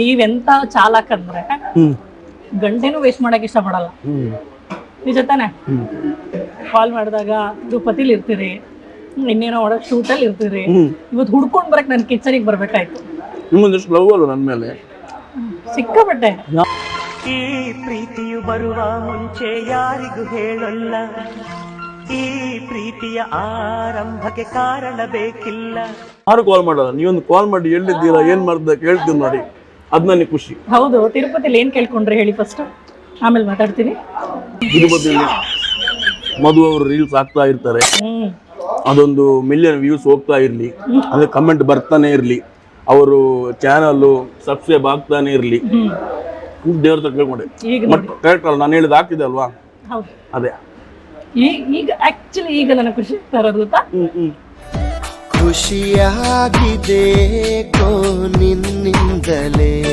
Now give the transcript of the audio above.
ನೀವೆಂತ ಚಾಲಕ್ ಅಂದ್ರೆ ಗಂಟೆನೂ ವೇಸ್ಟ್ ಮಾಡಕ್ ಇಷ್ಟ ಪಡಲ್ಲ. ನಿಜ ತಾನೆ? ಕಾಲ್ ಮಾಡಿದಾಗ ತಿರುಪತಿಲಿ ಇರ್ತೀರಿ, ಇನ್ನೇನೋ ಒಳಗೆ ಶೂಟಲ್ಲಿ ಇರ್ತೀರಿ, ಇವತ್ತು ಹುಡ್ಕೊಂಡ್ ಬರಕ್ ನನ್ ಕಿಚನಿಗೆ ಬರ್ಬೇಕಾಯ್ತು. ನಿಮ್ಮೊಂದಿಷ್ಟು ಲವ್ ಅಲ್ಲ ನನ್ನ ಮೇಲೆ ಸಿಕ್ಕಾಪಟ್ಟೆ. ಈ ಪ್ರೀತಿಯು ಬರುವ ಮುಂಚೆ ಯಾರಿಗೂ ಹೇಳಲ್ಲ, ಈ ಪ್ರೀತಿಯ ಆರಂಭಕ್ಕೆ ಕಾರಣ ಬೇಕಿಲ್ಲ. ಯಾರು ಕಾಲ್ ಮಾಡಲ್ಲ, ನೀವೊಂದು ಕಾಲ್ ಮಾಡಿ ಎಲ್ಲಿದ್ದೀರಾ ಏನ್ ಮಾಡ್ದ ಕೇಳ್ತೀನಿ ನೋಡಿ, ಅದ್ ನನಗೆ ಖುಷಿ. ಹೌದು, ತಿರುಪತಿಲಿ ಏನ್ ಕೇಳ್ಕೊಂಡ್ರಿ ಹೇಳಿ ಫಸ್ಟ್, ಆಮೇಲೆ ಮಾತಾಡ್ತೀನಿ. ತಿರುಪತಿಯಲ್ಲಿ ಮಧು ಅವರು ರೀಲ್ಸ್ ಹಾಕ್ತಾ ಇರ್ತಾರೆ, ಅದೊಂದು ಮಿಲಿಯನ್ ವ್ಯೂಸ್ ಹೋಗ್ತಾ ಇರ್ಲಿ, ಅದೇ ಕಮೆಂಟ್ ಬರ್ತಾನೆ ಇರ್ಲಿ, ಅವರು ಚಾನಲ್ ಸಬ್ಸ್ಕ್ರೈಬ್ ಆಗ್ತಾನೆ ಇರ್ಲಿ, ದೇವ್ರ ಹತ್ರ ಕೇಳ್ಕೊಂಡೆ. ಬಟ್ ಕರೆಕ್ಟ್ ಅಲ್ಲ, ನಾನು ಹೇಳಿದ ಹಾಕಿದೆ ಅಲ್ವಾ, ಹೌದು ಅದೇ ಈಗ ಆಕ್ಚುಲಿ ಈಗ ನನಗೆ ಖುಷಿ ಆಗ್ತಾ ಇರೋದು ಗೊತ್ತಾ? ಖುಷಿಯಾಗಿದೆ ನಿನ್ನಿಂದಲೇ.